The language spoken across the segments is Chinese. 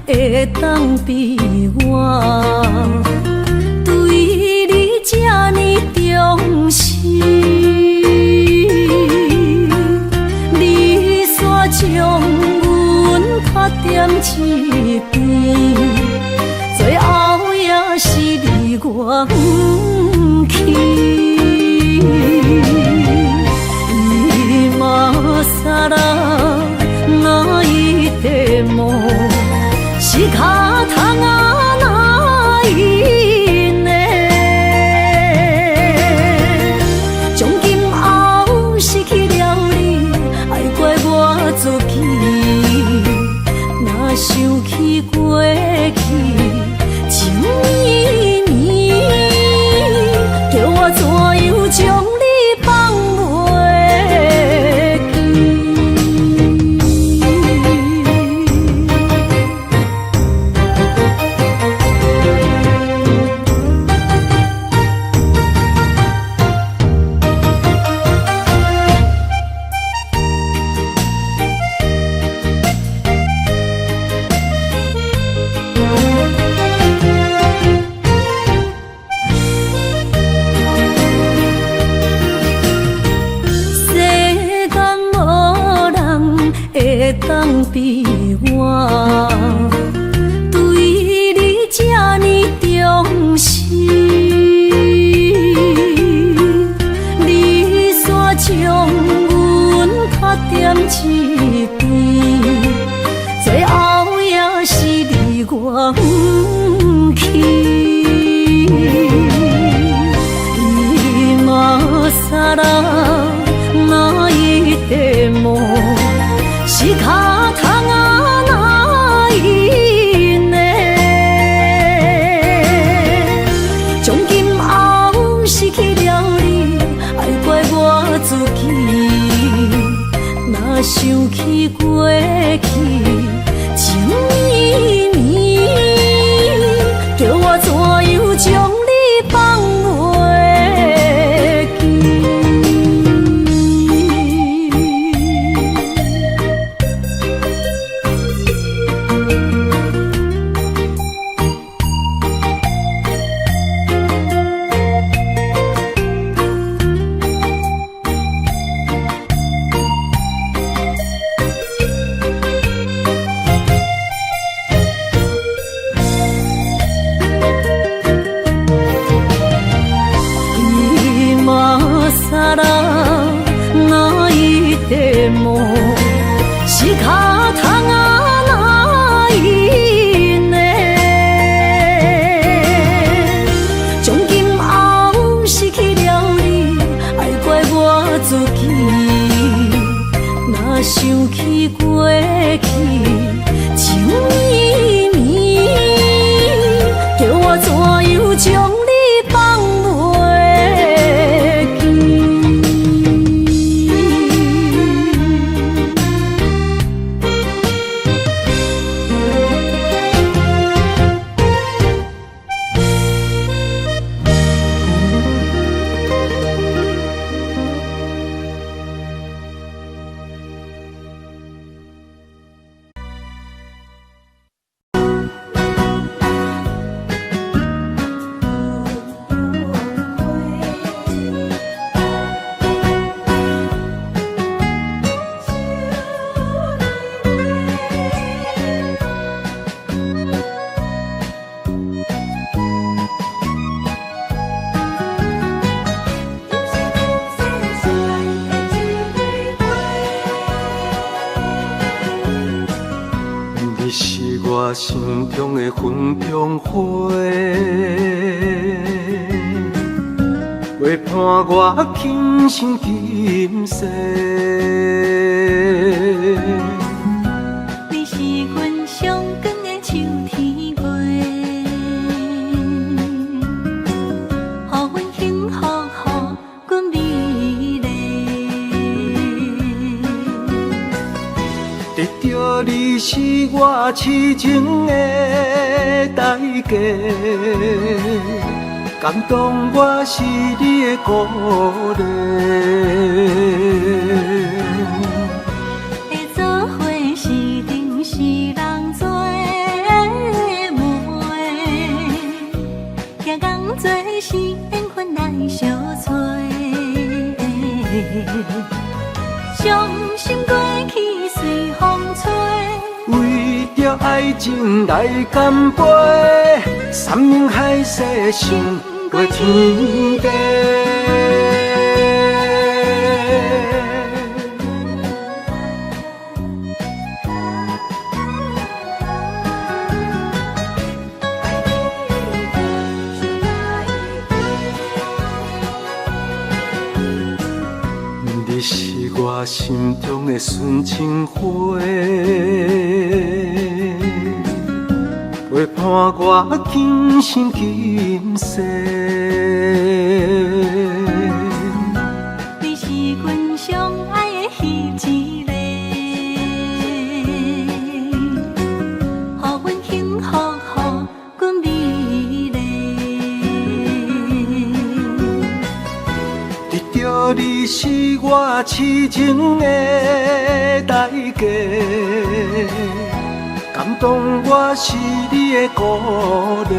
会当比我对你这呢重视？你煞将阮卡点一边，最后也是你我不去。今さら泣いても仕方がないね。从今后失去了你，爱怪我自己。若想起过去情绵绵，叫我怎样将你放袂记？会当比我对你这呢重视？你煞将阮卡点一边，最后也是你我不去。今さら泣いても仕方がないね。从今后失去了你，爱怪我自己。若想起过去情绵绵，叫我怎样将你放袂记？さら泣いても仕方がないね。从今后失去了你，爱怪我自己。若想起过去情绵绵，叫我怎样将你放袂记？你是我心中的云中花，陪伴我今生今世。你是阮上光的秋天月，予阮幸福，予阮美丽。得到你是我痴情的代价，感动我是你的鼓励。会做伙是定是人多。伤心过去随风吹，为着爱情来干杯，山盟海誓胜过天地。你是我心中的纯情花，陪伴我今生今世。你是阮上爱的彼一个，予阮幸福，予阮美丽。得到你是我痴情的代价，感动我是你的鼓励。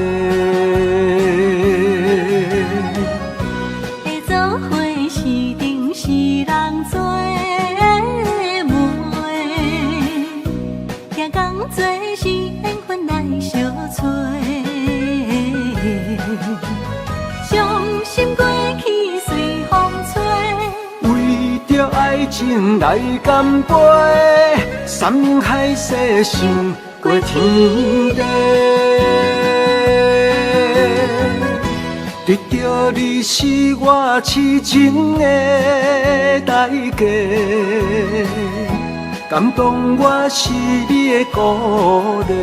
会做伙是定是人做媒，行工做是缘分来相找。伤心过去随风吹，为着爱情来干杯，山盟海誓胜过天地。得到你是我痴情的代价，感动我是你的鼓励。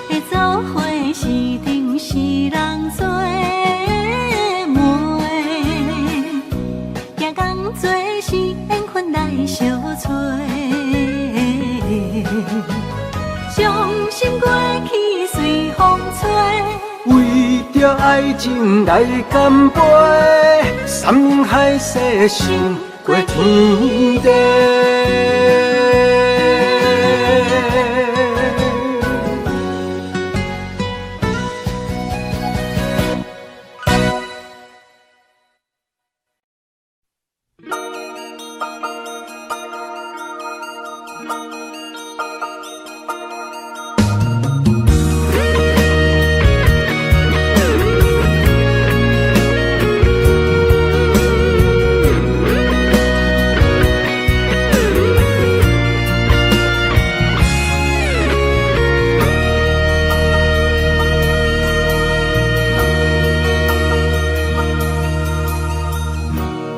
会做伙是定是人做媒，行工做是缘分来相找。伤心过去随风吹，为着爱情来干杯，山盟海誓胜过天地。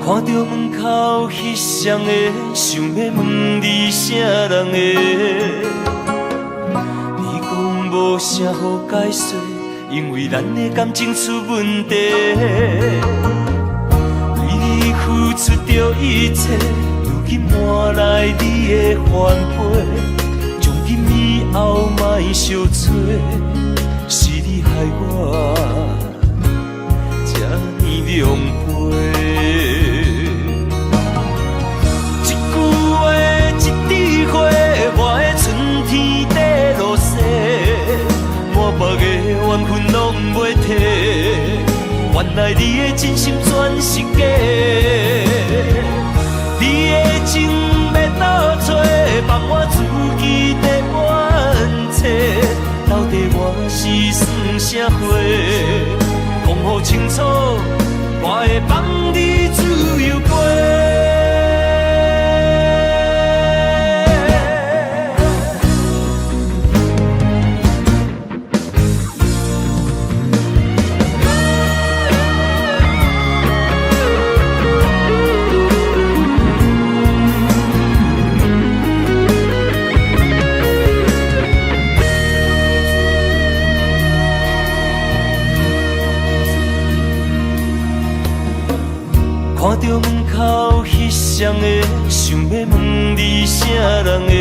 看到门口彼双的，想要问你啥人的？你讲无啥好解释，因为咱的感情出问题。为你付出着一切，如今换来你的反悔。从今以后莫相找，是你害我这呢狼狽。别个缘分拢袂替，原来你的真心全是假。你的情要倒找，放我自己在冤切。到底我是算啥货？讲好清楚，我会放你自由飞。看到门口彼双的，想要问你啥人的？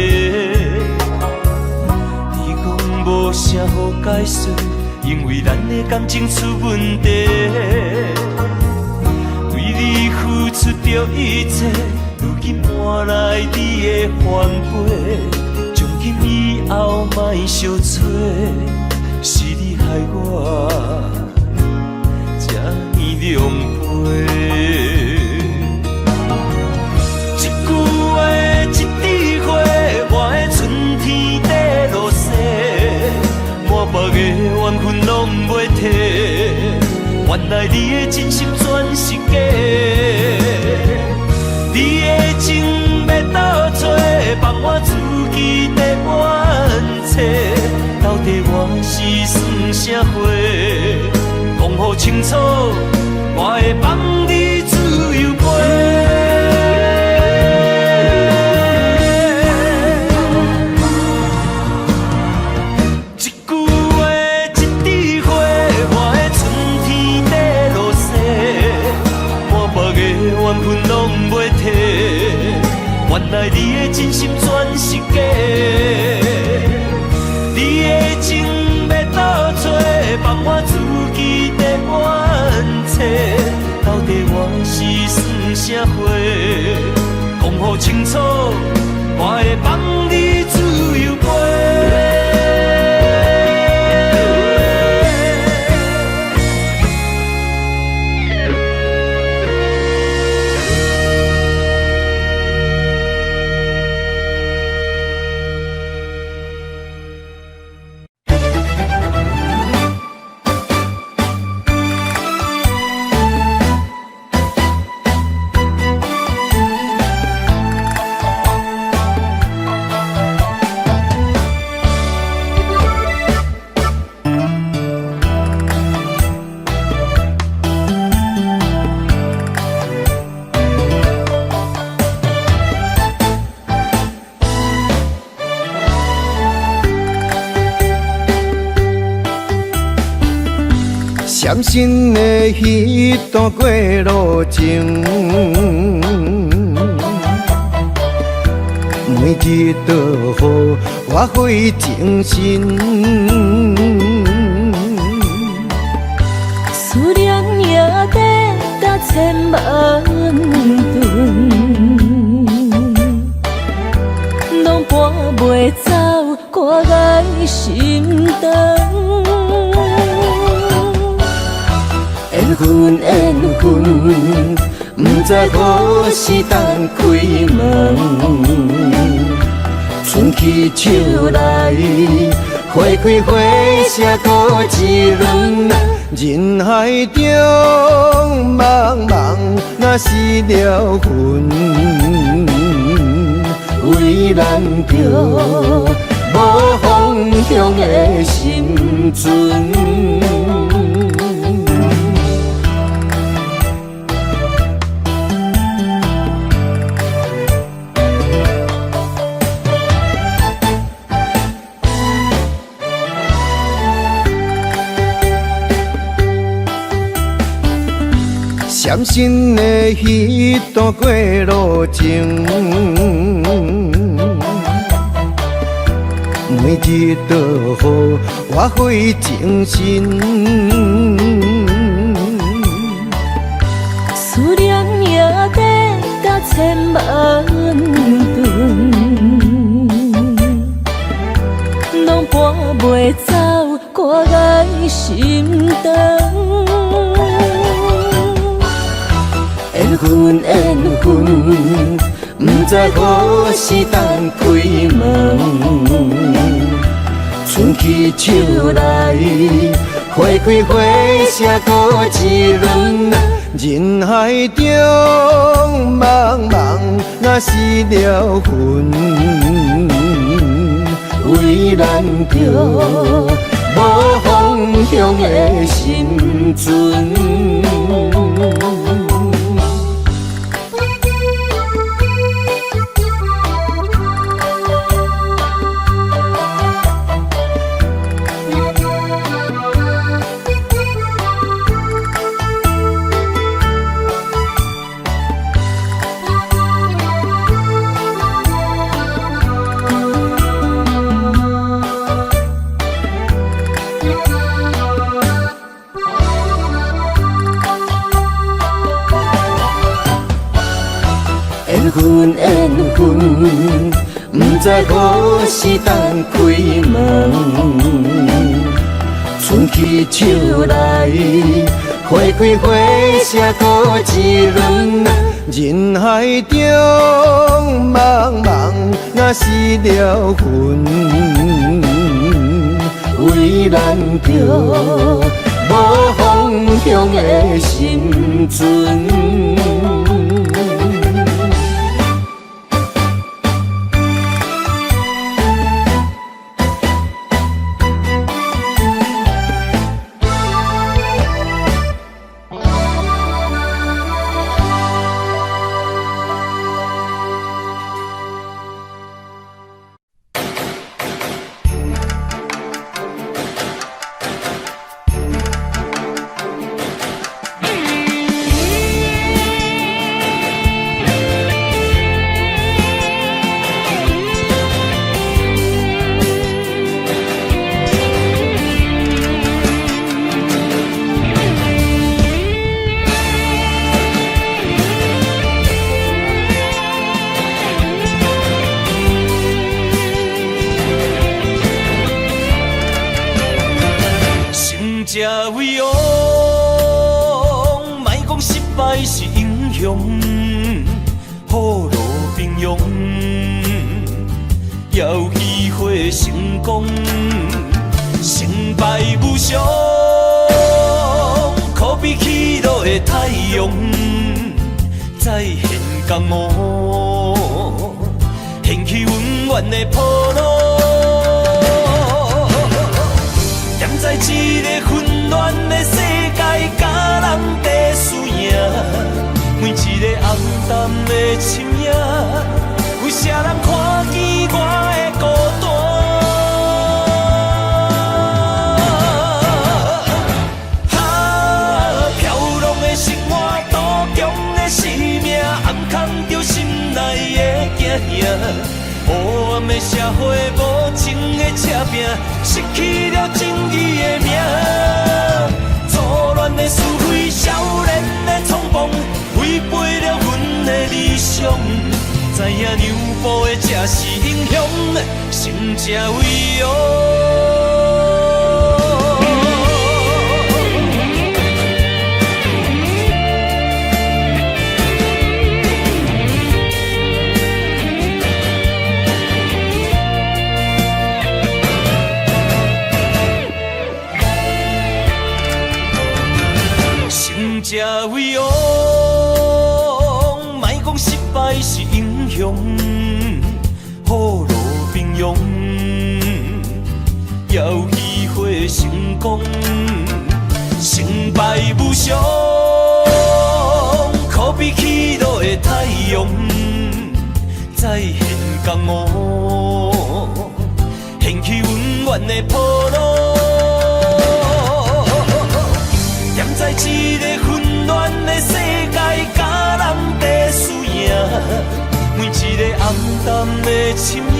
你讲无啥好解释，因为咱的感情出问题。为你付出着一切，如今换来你的反悔。从今以后莫相找，是你害我这呢狼狽。来你的真心全是假，你的情要倒找，放我自己在怨切。到底我是算啥货？讲好清楚，我会放你自由飞。原来你的真心全是假，你的情要倒找，放我自己在怨切。到底我是算啥货？讲好清楚，我会放你自由飞。闪身的迄段过路情，每日都予我费精神。思念也得达千万吨，拢搬袂走我的心肠。缘分缘分，不知何时当开门。春去秋来，花开花谢过一轮。人海中茫茫，若是了魂，为咱着无方向的心存。闪身的迄段过路情，每日都予我费精神。思念也得达千万吨，拢搬袂走我的心肠。缘分缘分，不知何时当开门。春去秋来，花开花谢过一轮。人海中茫茫，若是了魂，为咱着无方向的心存。缘分缘分，不知何时当开门。春去秋来，花开花谢过一轮。人海中茫茫，若是了魂，为咱着无方向的生存。才为王，莫讲失败是英雄，雨露平庸，也有机会成功。成败无常，可比起落的太阳，再现江湖，掀起温暖的波浪。站在一个混乱的世界，甲人在输赢，每一个暗淡的深夜，有啥人看见我的孤单？飘浪的生活，多强的生命，暗藏着心内的惊吓。黑暗的社会，无情的车拼，失去了正义的名。错乱的是非，少年的冲动，违背了阮的理想。知影让步的才是英雄，成才为王。才为王，莫讲失败是英雄，雨露平庸，也有机会成功。成败无常，可比起落的太阳，再现江湖，掀起温暖的波浪。站在一个混乱的世界，甲人在输赢，每一个暗淡的深夜，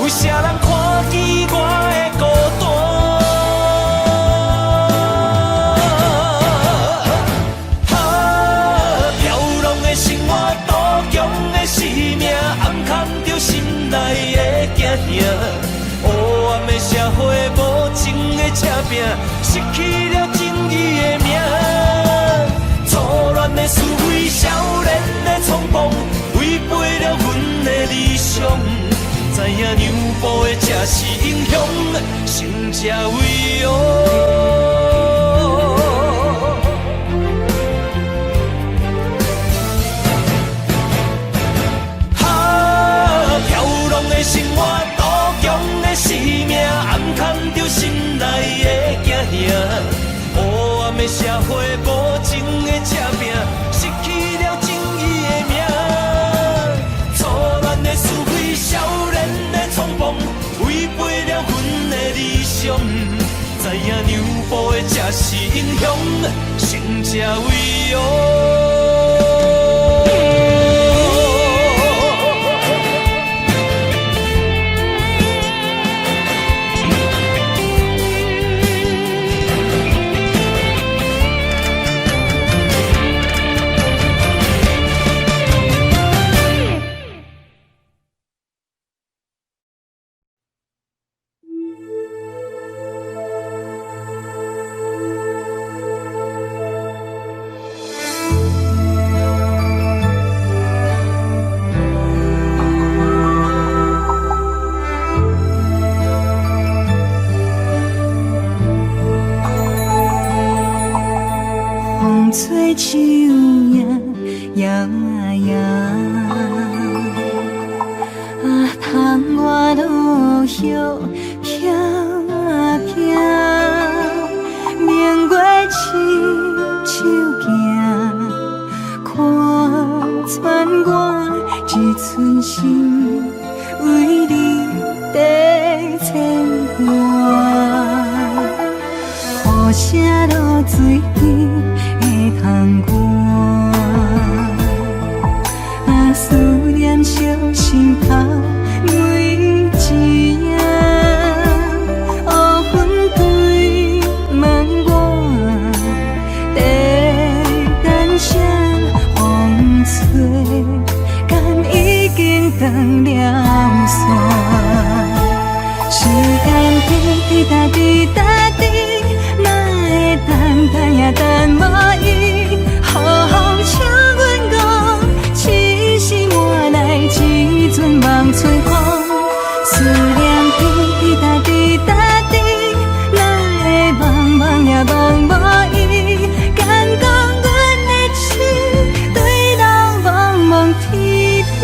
有啥人看见我的孤单？飘浪的生活，多强的生命，暗藏着心内的惊吓。黑暗的社会，无情的车拼，失去了正义的名。错乱的是非，少年的冲动，违背了阮的理想。知影让步的才是英雄，成才为王。飘浪的生活，多强的生命，暗藏着心内的惊吓。黑暗的社会，无情的车拼，失去了正义的名。错乱的是非，少年的冲动，违背了阮的理想。知影让步的才是英雄，成才为王。吹树叶摇啊摇，啊，窗外落叶飘啊飘，明月亲手行，看穿我一寸心，为你在牵挂。雨声落水边的窗外，啊，思念烧心头每一夜。乌云对问我，在等啥风吹，敢已经断了线。时间滴答滴答滴，哪会等也等无伊？好好请阮讲，痴心换来一阵梦吹风。思念滴答滴答滴，哪会梦也梦无伊？敢讲阮的痴，对人茫茫天边。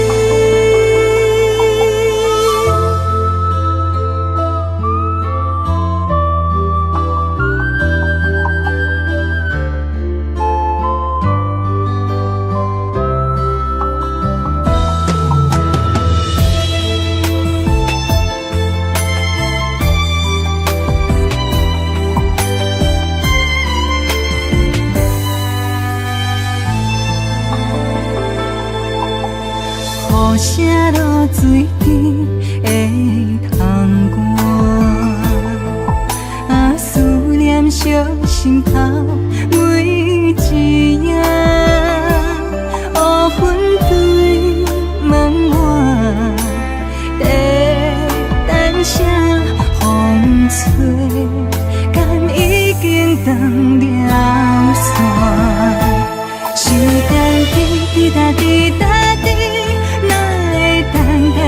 雨声落水边的窗外，啊，思念烧心头每一夜。乌云对问我，在等啥风吹，敢已经断了线。时间滴答滴答滴，等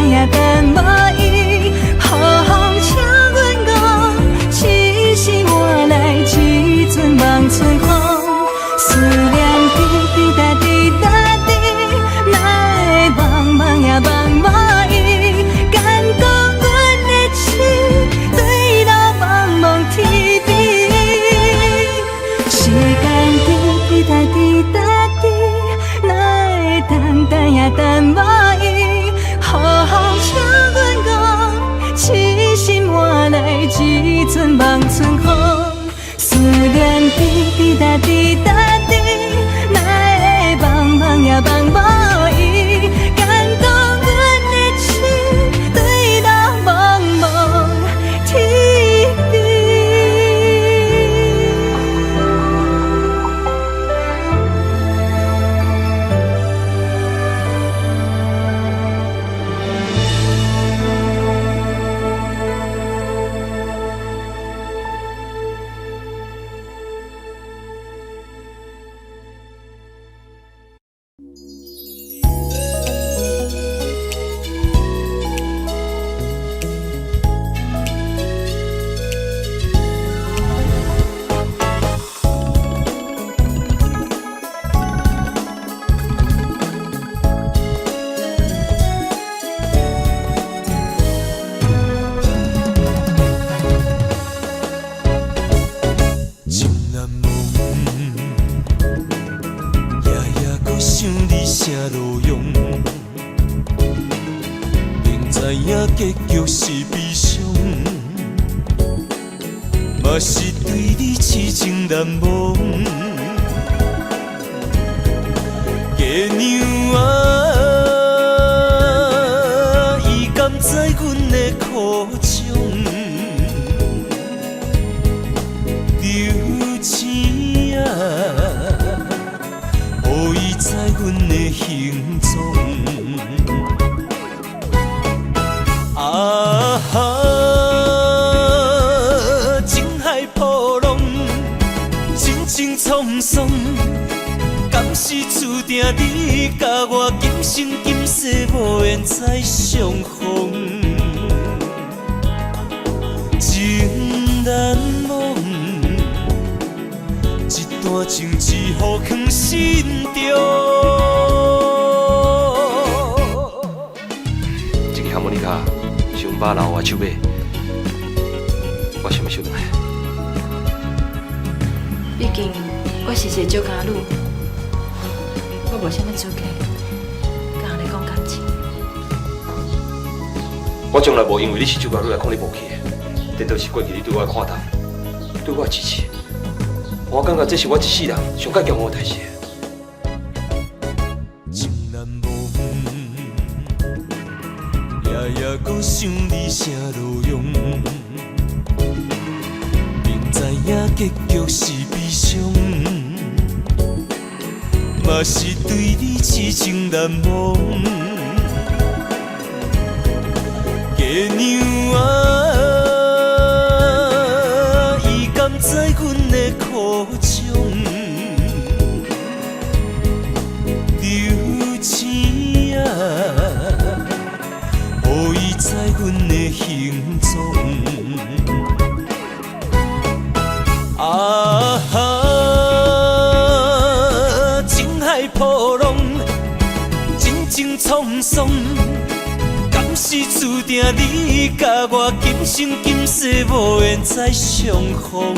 也等无伊，好好请阮讲，痴心换来一阵梦吹风。思念滴答滴答滴，哪会梦也梦无伊？敢讲阮的痴，对人茫茫天边。时间滴答滴答滴，哪会等也等无伊？好好请阮讲，痴心换来一阵梦春风。思念滴答滴答滴，哪会梦也梦无伊？敢讲阮的痴，对人茫茫天边。结局是悲伤，嘛是对你痴情难忘。月娘啊，伊甘知阮的苦衷，流星啊，予伊知阮的行踪。啊哈！情海波浪，心情沧桑，敢是注定你甲我今生今世无缘再相逢？情难忘，一段情一颗放心中。这个哈莫尼卡是阮爸留我手买，我想要收落来。毕竟我是一个酒家女，我无啥物资格，甲人讲感情。我从来无因为你是酒家女来看你无起的，颠倒是过去你对我的看待，对我的支持。我感觉这是我一世人上较骄傲的代志。情难忘，夜夜搁想你啥路用，明知影结局是悲伤，嘛是对你痴情难忘。月娘啊，伊甘知阮的苦衷，留钱啊，予伊知阮的行踪。啊哈，情海波浪，情情沧桑。敢是注定你甲我今生今世无缘再相逢？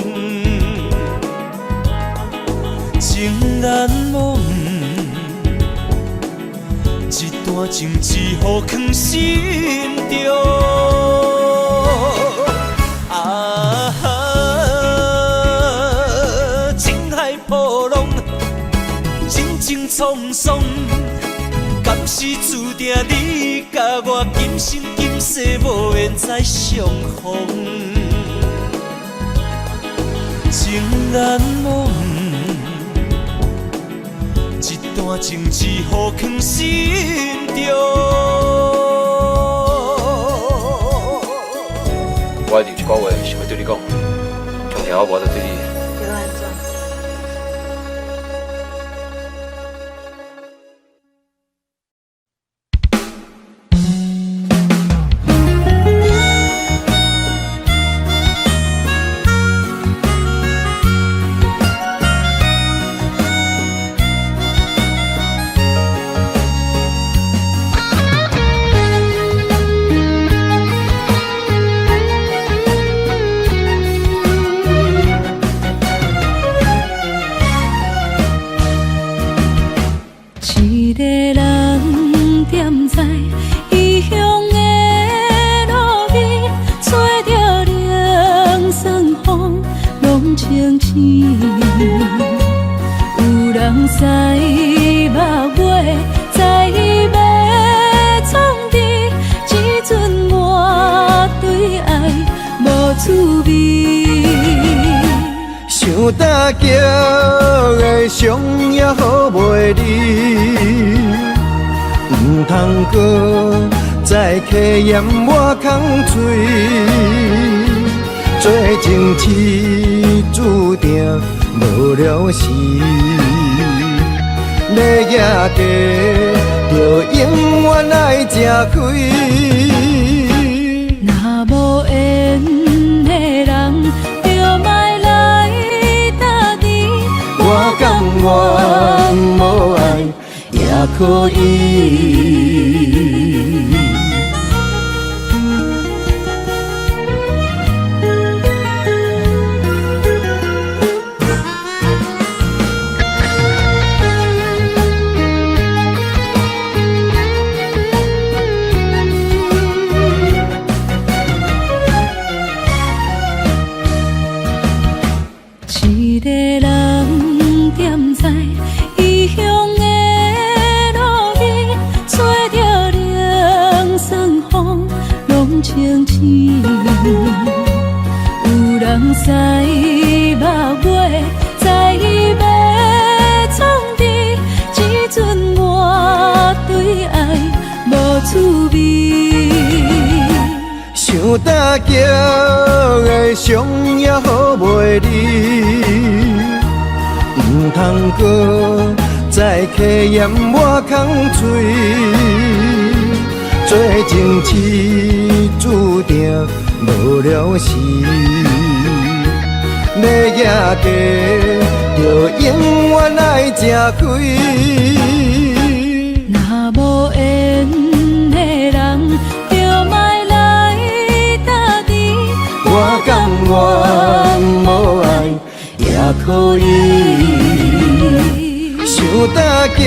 情难忘，一段情一颗放心中。啊哈，情海波浪，情情沧桑。敢是注定你甲我今生今世无缘再相逢？情难忘，一段情一颗放心中。我一定一句话想要对你讲，从听我无得对你。对我安怎？一个人踮在异乡的路边，吹着凉爽风，拢清醒。有人驶马尾，在要创治，只准我对爱无滋味。想搭桥的伤也好袂离，唔通搁再客嫌我空嘴，做情痴注定无了时，要野家就永远爱吃亏。若无缘的人，就莫来打甜。我甘愿无爱也可以。一个人踮在异乡的路边，吹着凉爽风，拢清醒。有人驶马尾，在要创治，只准我对爱无滋味。想搭桥的伤也好袂离，唔通搁再客嫌我空嘴，做情痴注定无了时，要举家，就永远爱吃亏。若无缘的人，就莫来打滴。我甘愿无爱也可以。想搭桥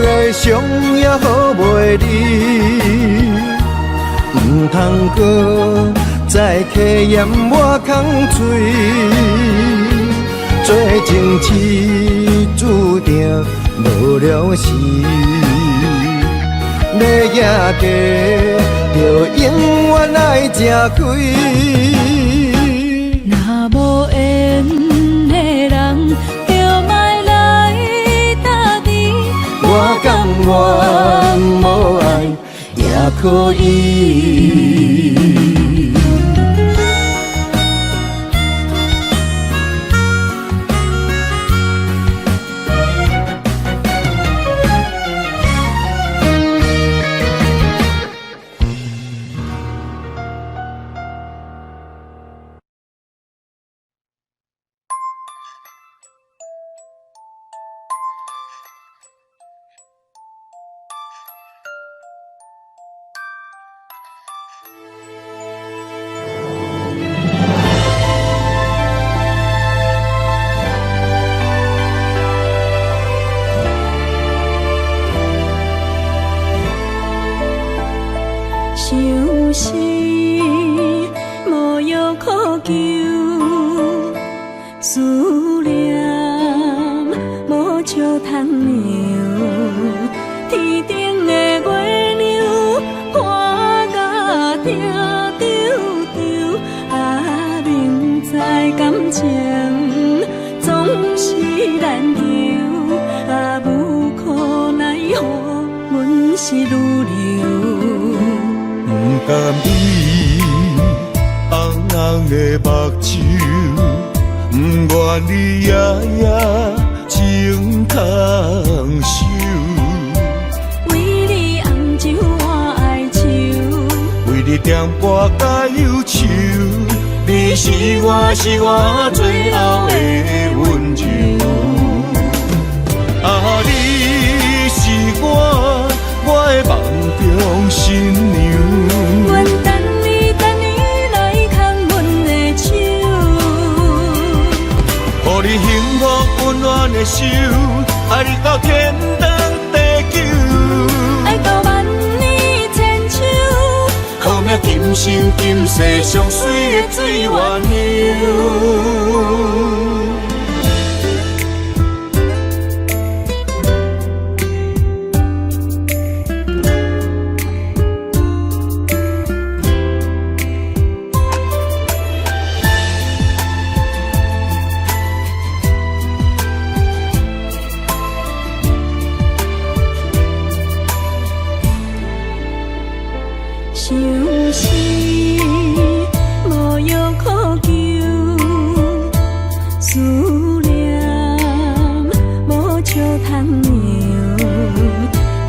的伤也好袂离，唔通搁再客嫌我空嘴。做情痴注定无了时，要举家就永远爱吃亏。若无缘的人，就莫来打滴。我甘愿无爱也可以。想是无药可救，思念无笑通留。天顶的月亮看甲定丢丢，啊，明知感情总是难求，啊，无可奈何，阮是愈流。不甘你红红的目睭，不愿你夜夜情通守。为你红酒换哀愁，为你点歌甲忧愁，你是我最后的温柔。啊，你是我的梦中新娘。阮等你来牵阮的手，予你幸福温暖的手，爱你到天长地久，爱到万年千秋。好命今生今世上水的水源流。想是无药可救，思念无笑通留。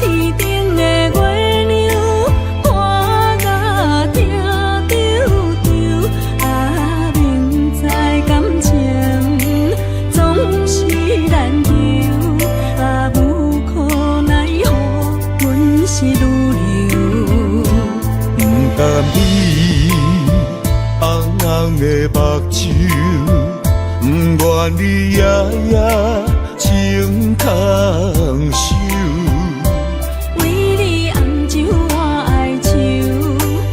天顶的月亮看甲定丢丢，啊，明知感情总是难求，啊，无可奈何，阮是愈流。不甘你红红的目睭，不愿你夜夜情通守。为你红酒换哀愁，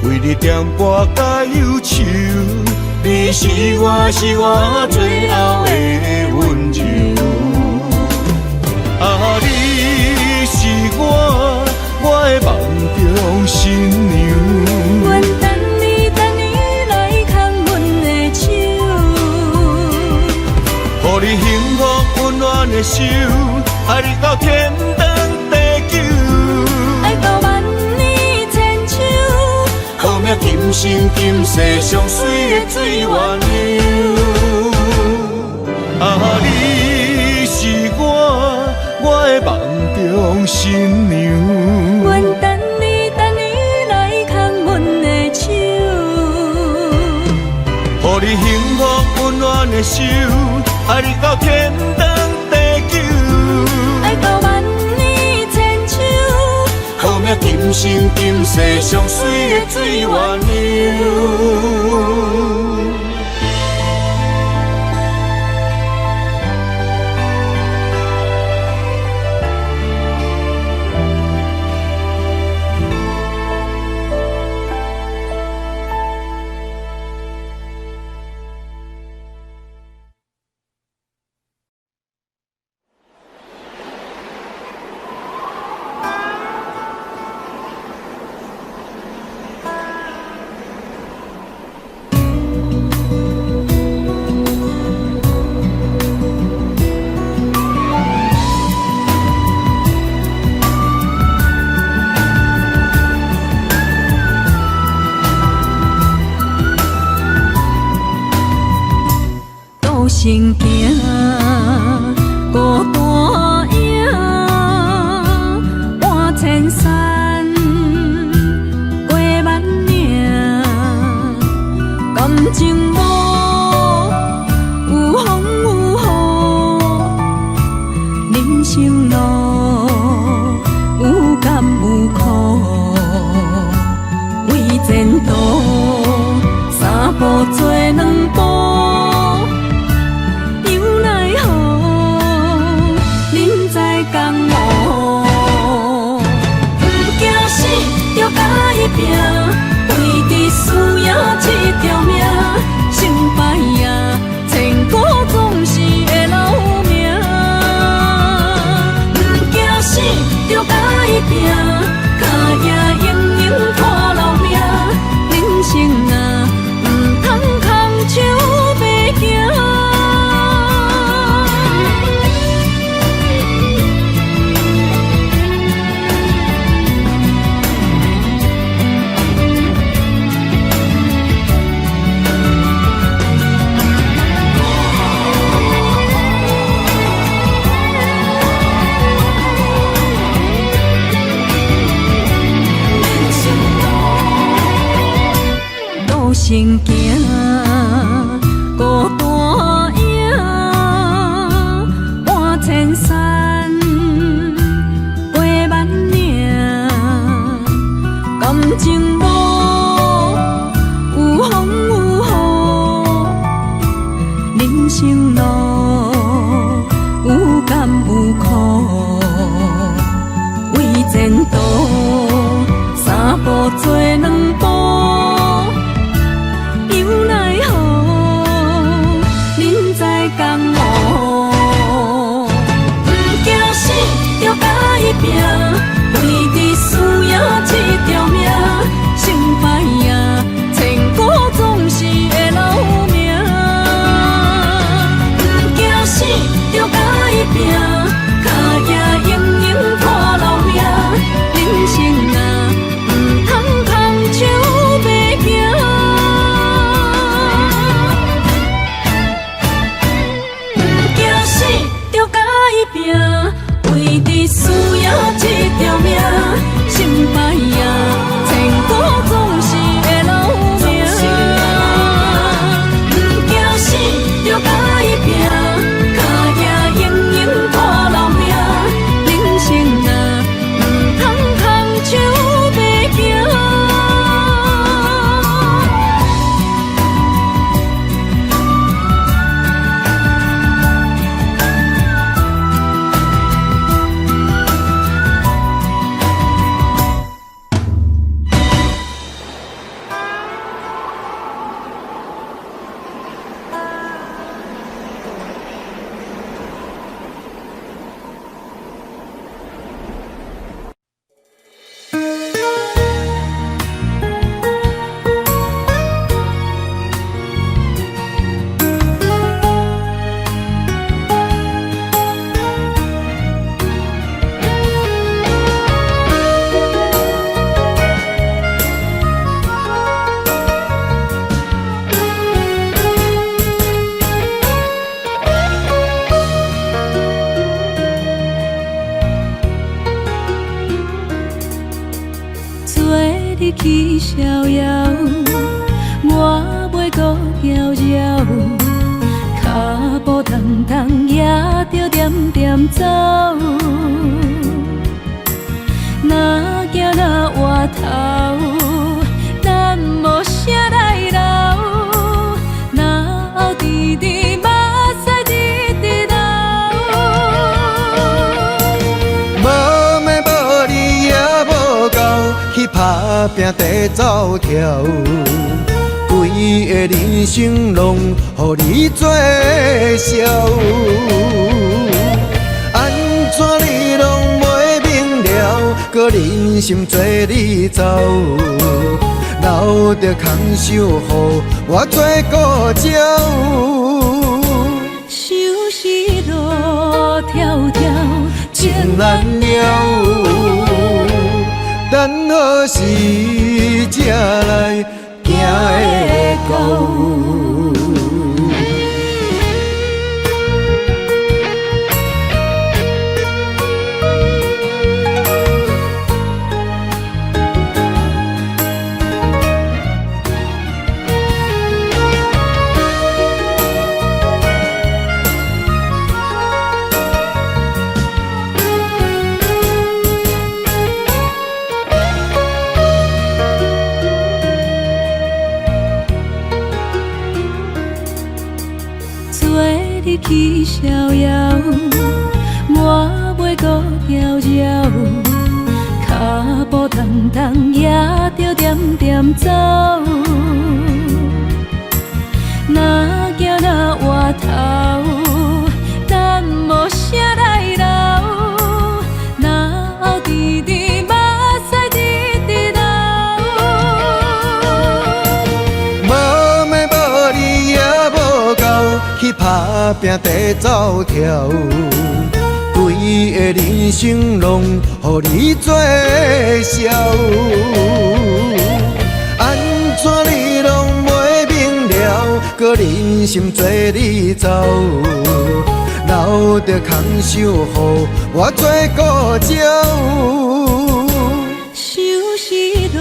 为你点歌甲忧愁，你是我最后的温柔。啊，你是我的梦中新娘。阮等你来牵阮的手，予你幸福温暖的手，爱你到天长地久，爱到万年千秋。好命今生今世上水的水源流。啊，你是我的梦中新娘。阮等你来牵阮的手，予你幸福温暖阮的手，爱你到天长地久，爱到万年千秋。好命今生今世上水的水源流。行行孤单影，半千山过万岭，感情无有风有雨，人生路有甘有苦，为前途三步做两步。拼，为伫输赢这条命，成败赢，千古总是会留名。不惊死，着甲伊拼，脚也硬硬拖老命。人生啊，唔通空手白行。行行孤单影，半千山过万岭，感情无有风有雨，人生路有甘有苦，为前途三步做两步。拼，为伫输赢这条命，成败赢，千古总是会留名。不惊死，着甲伊拼，脚也硬硬拖老命。人生啊，唔通空手白行。不惊死，着甲伊拼，为伫输赢这条命，成败赢，千古总是会留名。不惊死，着甲伊拼，脚也硬硬拖老命。人生啊，唔通空手白行。去逍遥，我袂搁遥遥，走跳，规个人生拢予你做笑。安怎你拢袂明了，搁忍心做你走，留着空手予我做顾鸟。想是路迢迢，情难了。等何时才来行会到？去逍遥，满袂搁飘摇，脚步重重也着点点走。若行若回头，咱无啥来留，若后直直目屎直直流。无妹无你也无够，去打拼地走跳，规个人生拢予你做笑。安怎你拢袂明了，搁忍心做你走，留着空手予我做顾鸟。想是路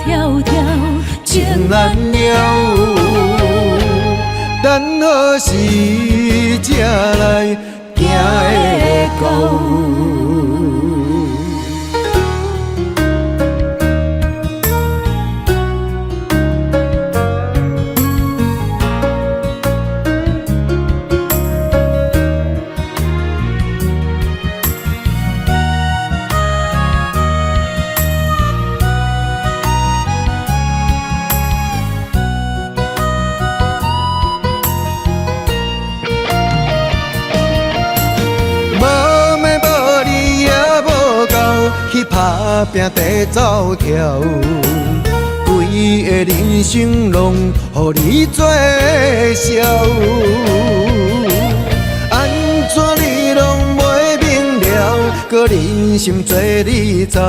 迢迢，情难了。等何时才来行会到？去打拼地走跳，规个人生拢予你做笑。安怎你拢袂明了，搁忍心做你走，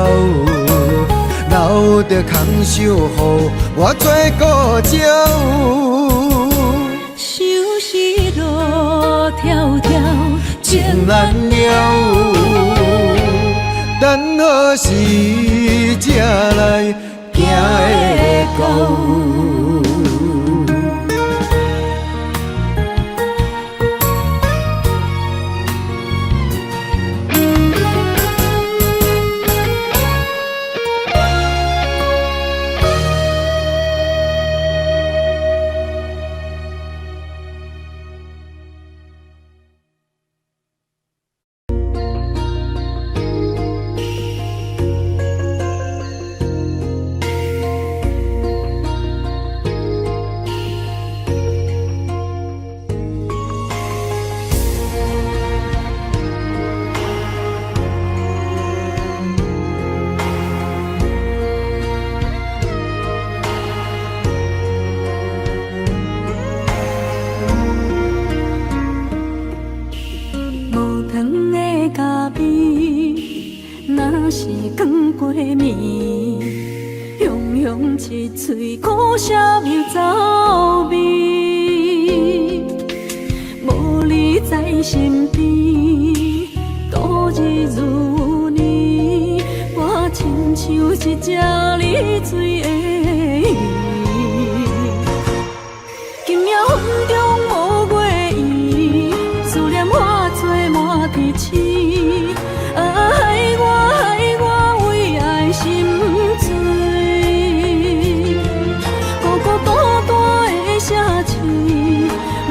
留着空手予我做顾鸟。想是路迢迢，情难了。等何时才来行会到？一嘴苦涩又走味，无你在身边，度日如年。我亲像一只离水的鱼，今夜风中无月圆，思念化作满天星。害我为爱心醉。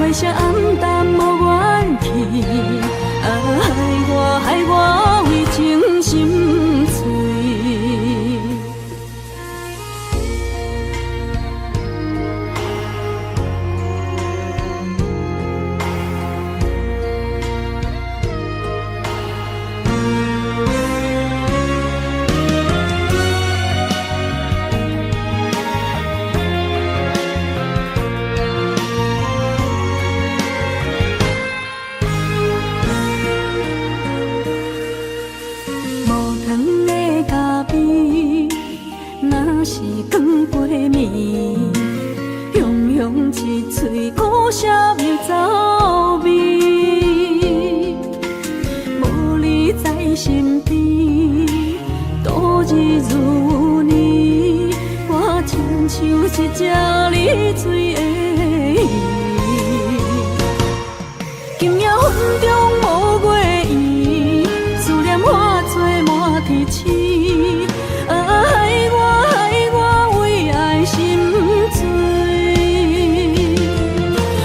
为啥暗淡无元气？害我为情心碎。一嘴苦涩又走味，无你在身边，度日如年，我亲像一只溺水的鱼。今夜风中无月圆，思念化作满天星。害我为爱心醉，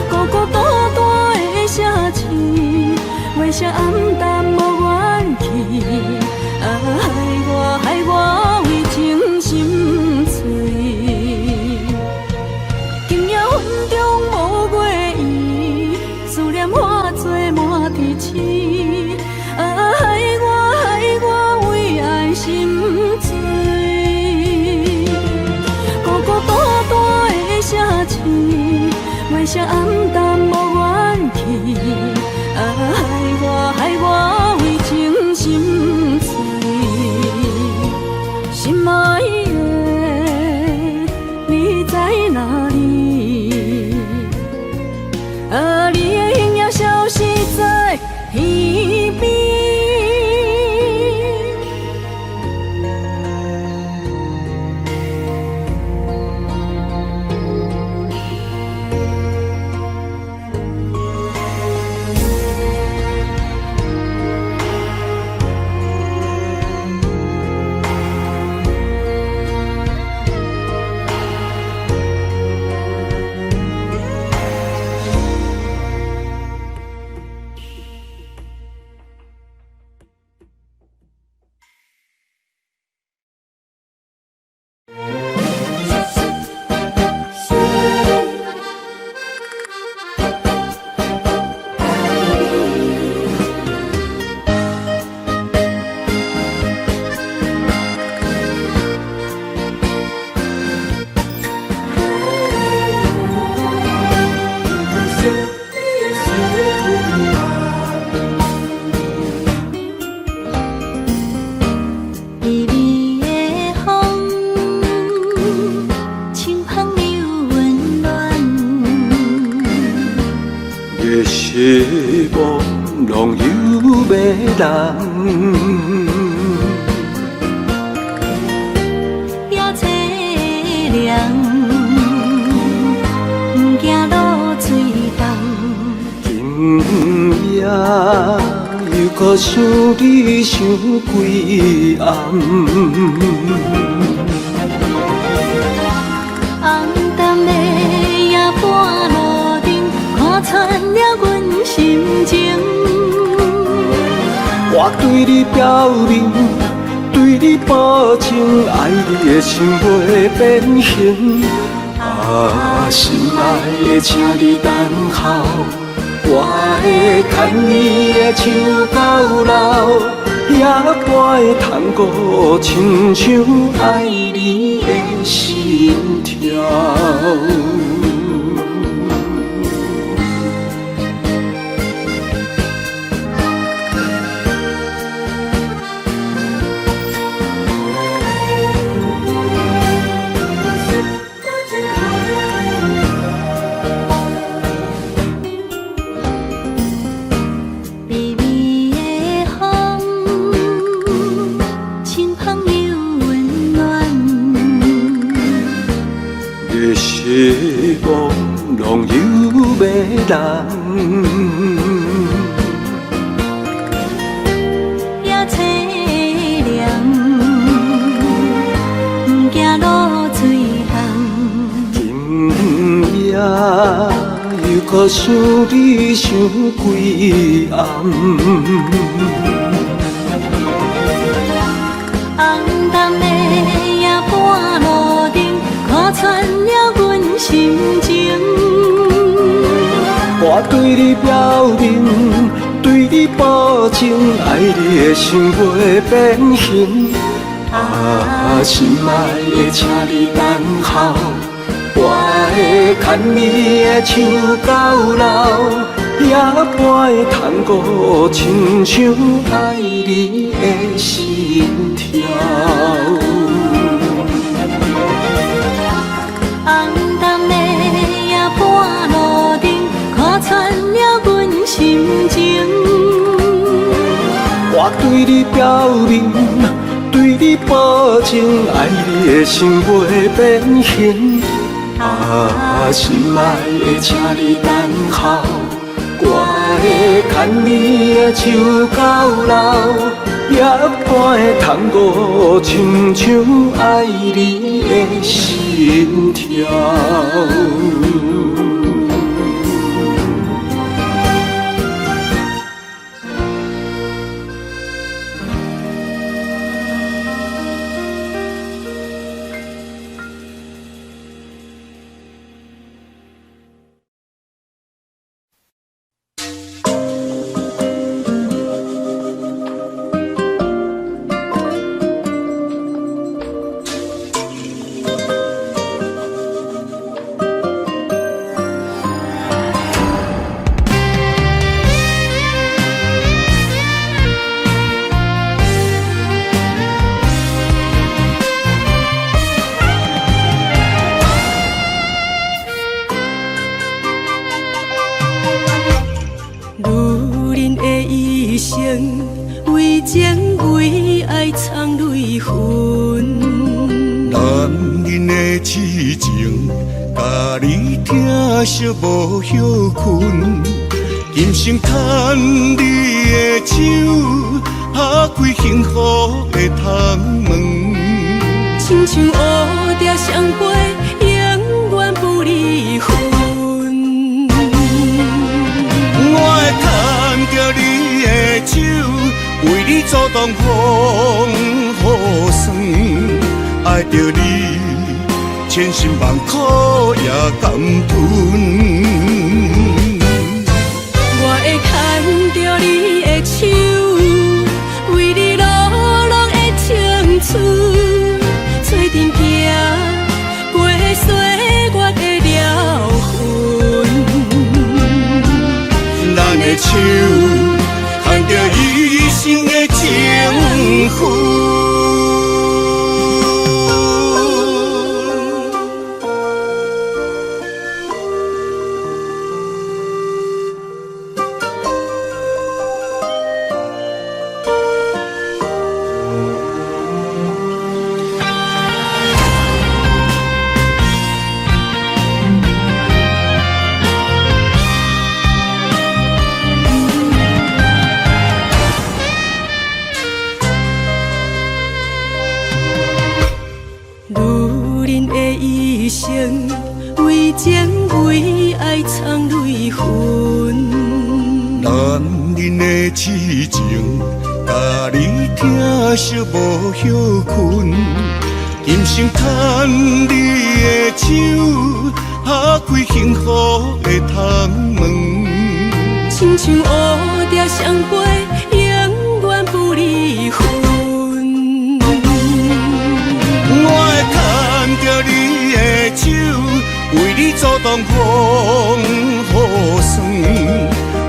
孤孤单单的城市，月色暗淡无元气。害我为情心碎。今夜风中无月圆，思念化作满天星。害我为爱心醉。孤单单的城市，月色暗淡无元气。害我为情心碎，心爱的你在哪里？你的影也消失在天边。希望拢有要人，也凄凉，不惊落水重。今夜又搁想你想几暗，红淡的夜半路灯，看穿了阮心情。我对你表明，对你保证，爱你的心袂变形。心爱的，请你等候，我会牵你的手到老，也会探过亲像爱你的心跳。希望拢有要人，也凄凉，不惊落水重。今夜又搁想你想几暗，红淡的夜半路灯，看穿了阮心情。我对你表明，对你保证，爱你的心袂变形。心爱的，请你等候，我会牵你的手到老，也会探过亲像爱你的心跳。红淡的夜半路顶，看穿了阮心情。我对你表明，对你保证，爱你的心袂变形。心爱的，请你等候，我会牵你的手到老，夜半的窗户，亲像爱你的心跳。为情为爱藏泪痕，男人的痴情，甲你疼惜无歇困。今生牵你的手，打开幸福的窗门。亲像乌蝶相陪，永远不离分。我会牵着你的手，为你阻挡风雨霜。爱着你，千辛万苦也甘吞。我会牵着你的手，为你流浪的青春，做阵行过岁月的疗痕。咱的手牵着一生的情分。为情为爱藏泪痕，男人的痴情，甲你疼惜无歇困。今生牵你的手，打开幸福的窗门。亲像乌蝶相陪，永远不离分。我会牵着你的手，为你阻挡风雨霜。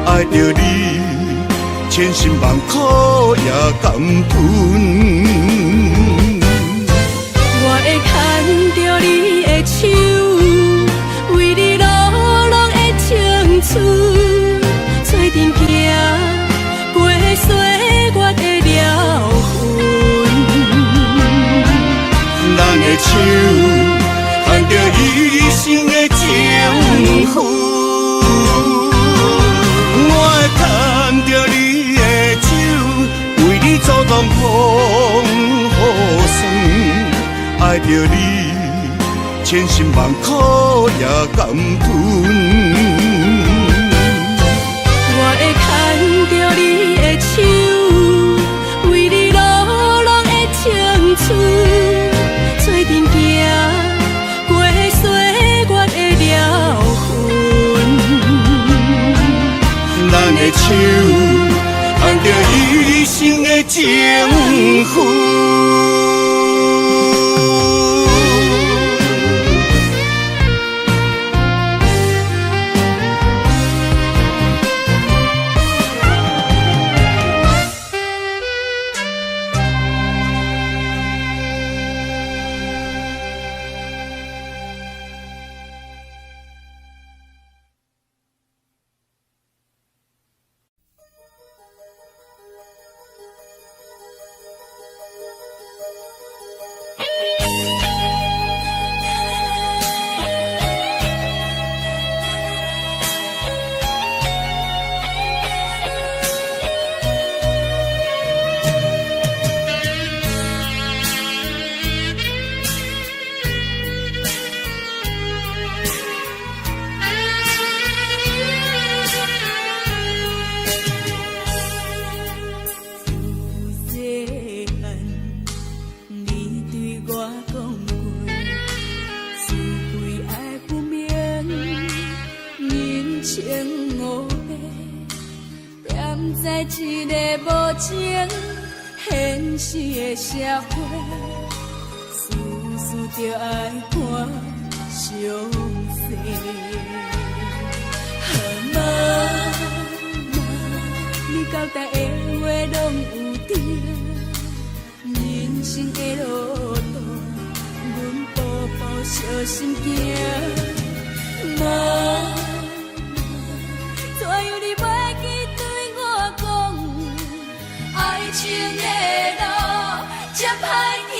爱着你，千辛万苦也甘吞。我会牵着你的手，为你流浪的青春，做阵行过岁月的疗痕。咱的手牵着一生的情分，我会牵着你的手，为你阻挡风雨霜。爱着你，千辛万苦也甘吞。我会牵着你的手，为你流浪的青春，做阵行过岁月的疗痕。咱的手牵着一生的情分。在一个无情现实的社会，事事就爱看详细。妈妈，你交代的话拢有定，人生的路途，阮步步小心行。妈妈，怎样你袂记对我讲，爱情的路这歹行。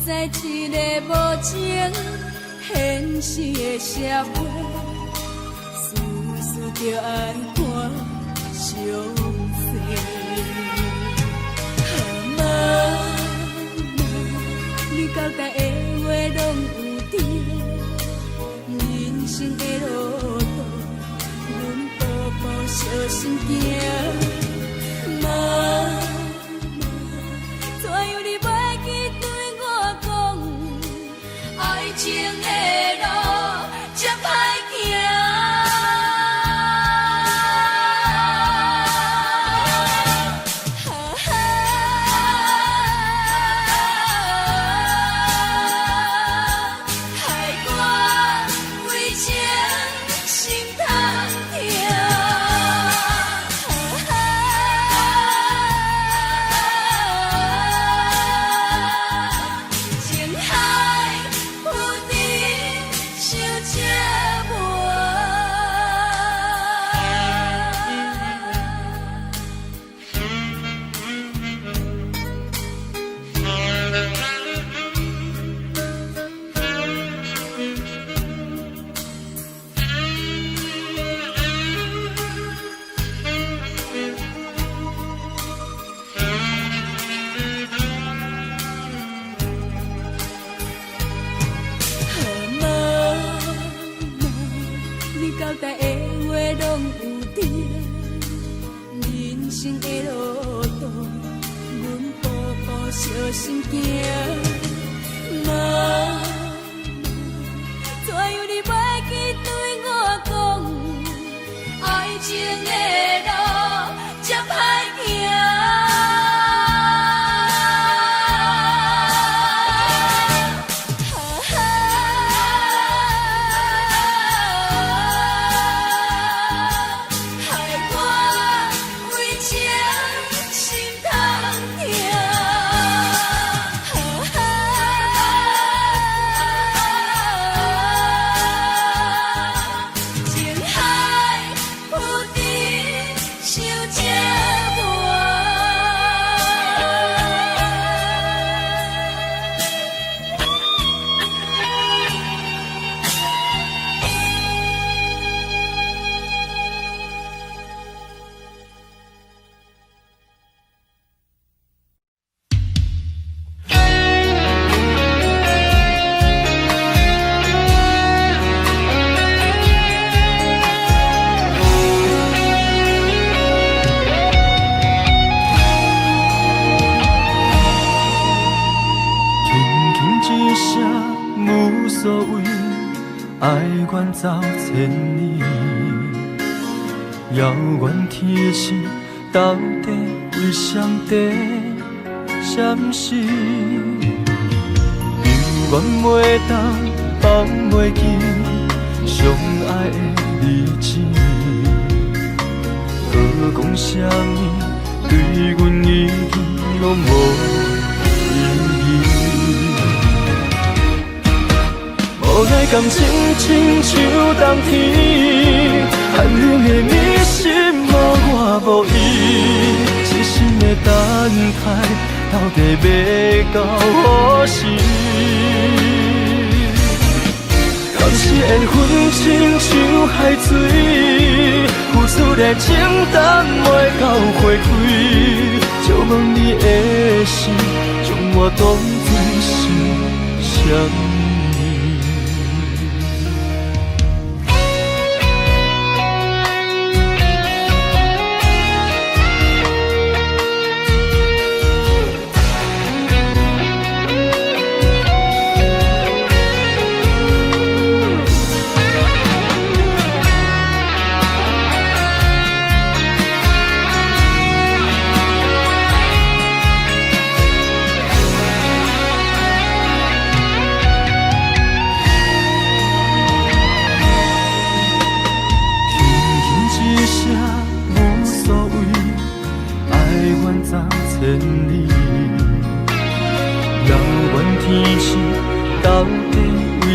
在一个无情现实的社会，事事就爱看详细。妈妈，你交代的话拢有定，人生的路途，阮步步小心行。妈妈，怎样你袂记对我讲，爱情的路这歹行。交代的话拢有定，人生的路途，阮步步小心行。妈妈，怎样你袂记对我讲，爱情的路这歹行。无所谓，爱远走千里，遥远天星到底为谁在闪失，犹原袂当放袂记相爱的日子。搁讲啥物，对阮意见拢无意义。无奈感情亲像冬天，寒冷的你心无我无伊，一心的等待，到底要到何时？敢是缘分亲像海水，付出的情淡袂到花开，借问你的心，将我当作是啥物？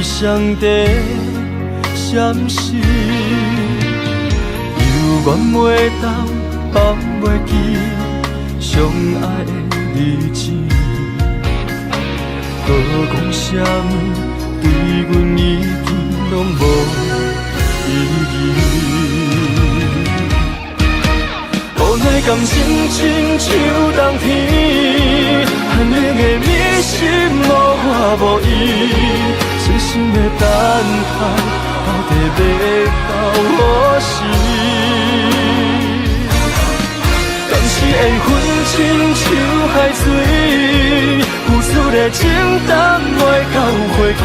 上帝闪失，犹原袂当放袂记相爱的日子。搁讲啥物，对阮意见拢无意义。无奈感情亲像冬天，寒冷的你心无我无伊。一心的等待，到底要到何时？敢是缘分亲像海水，付出的情淡袂到花开，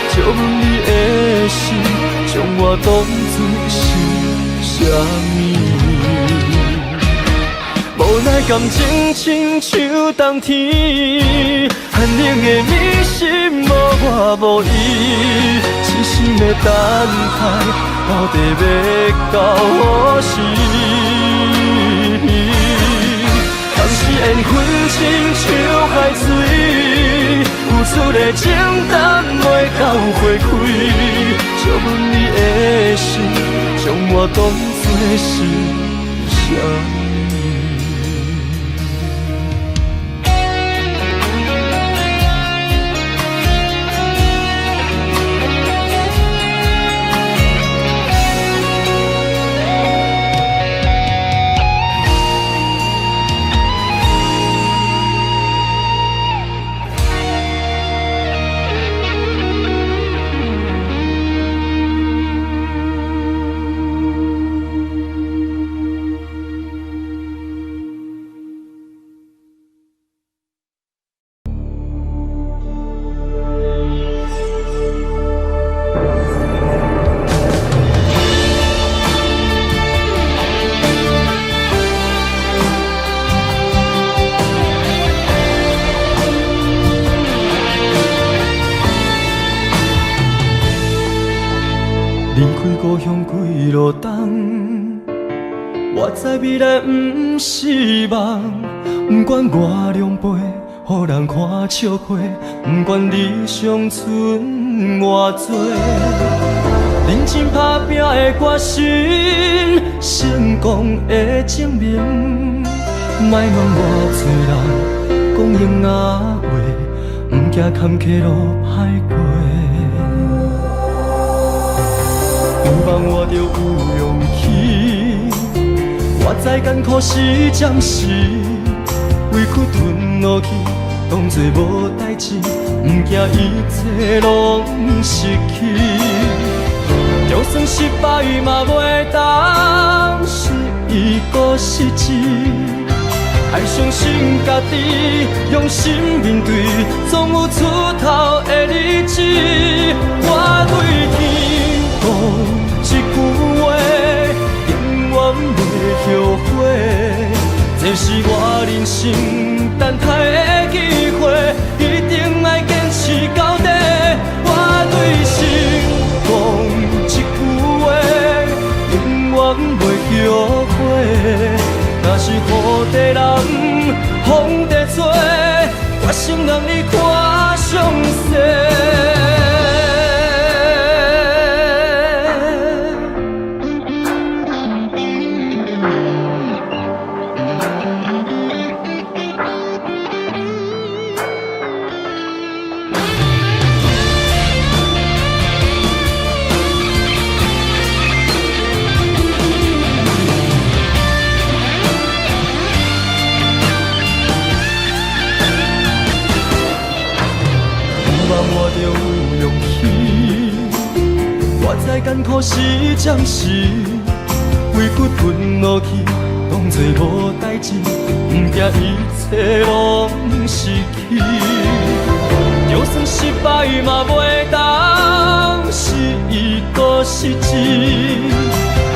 借问你的心，将我当作是啥物？无奈感情亲像冬天，寒冷的你心无我无伊，痴心的等待，到底要到何时？当时缘分亲像海水，付出的情淡袂到花开，借问你的心，将我当作是啥物？离开故乡几路东，我知未来不是梦。不管我两杯，予人看笑话，不管理想剩偌多，认真打拼的决心，成功的证明。莫问我多人讲永仔话，不惊坎坷路歹过。希望我着有勇气，我知艰苦是暂时，委屈吞落去，当作无代志，不惊一切拢失去。就算失败嘛袂当是一个失志，爱相信家己，用心面对，总有出头的日子。我对天讲一句话，永远袂后悔，这是我人生等待艰苦是暂时，规骨吞落去，当作无代志，不惊一切拢失去。就算失败嘛袂当是伊个是一，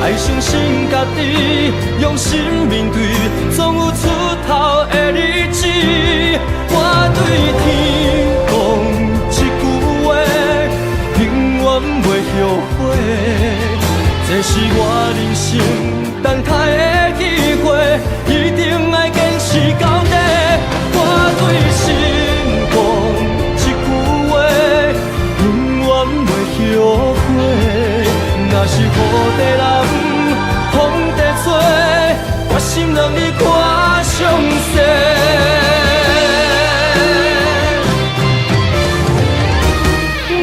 爱相信家己，用心面对，总有出头的日子。我对天讲一句话，永远袂后悔。这是我人生等待的机会，一定要坚持到底。我对心讲一句话，永远袂后悔。若是雨地人，风地吹，我心让你看详细。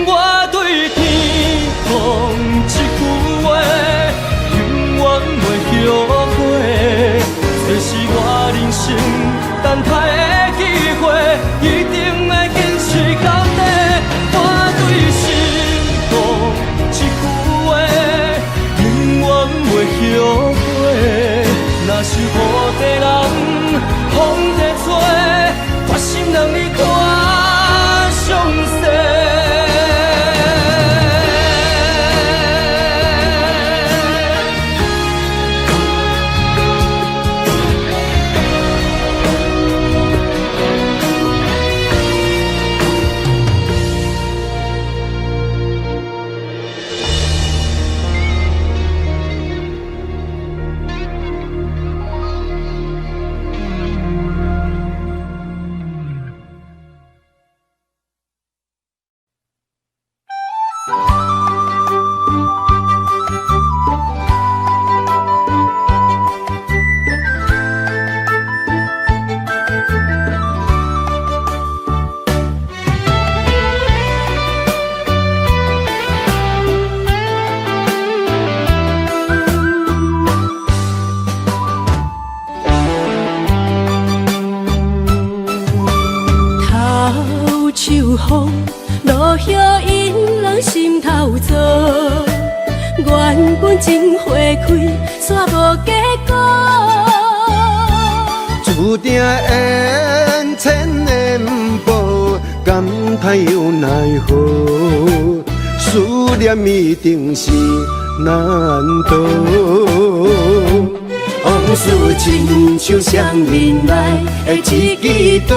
我对天讲一句话，永远袂后悔。这是我人生等待的机会，一定要坚持到底。我对心讲一句话，永远袂后悔。若是雨地人，风地吹，我心让你看详细。秋风落叶引人心头躁，原本情花开，煞无结果。注定缘千年报，感叹又奈何？思念一定是难渡。往事亲像双面来的一支刀，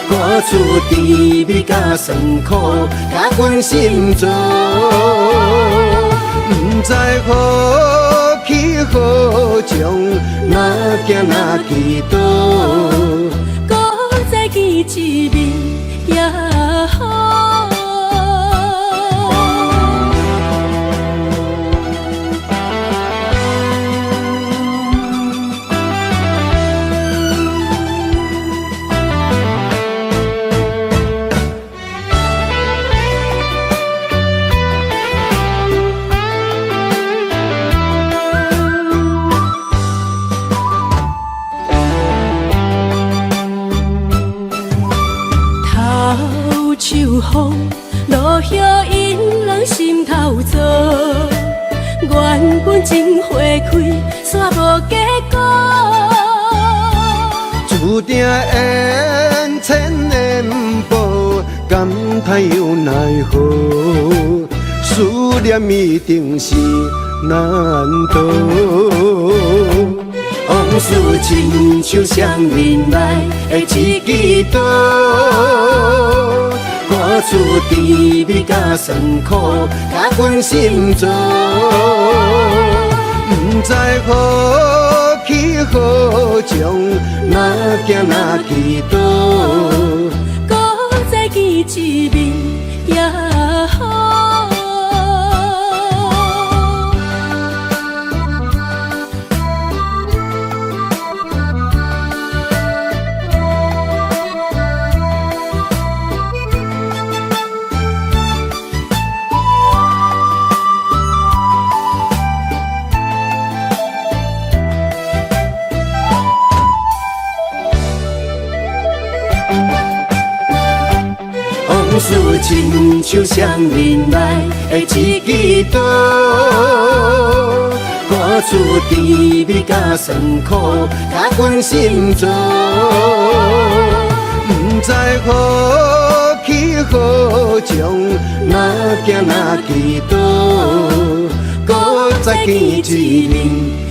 歌出甜蜜甲酸苦，甲阮心中。不知何去何从，哪行哪去倒？搁再见一面也好。秋风落叶引人心头躁，原本情花开，煞无结果。注定缘千年报，感叹又奈何？思念一定是难渡。往事亲像双面来的一支刀，歌出甜蜜甲酸苦，甲阮心中。不知何去何从，哪行哪去倒？搁再见一面也好。往事事亲像双人来的一支刀，歌词甜蜜甲酸苦，甲阮心做，不知何去何从，哪行哪祈祷，搁再见一面。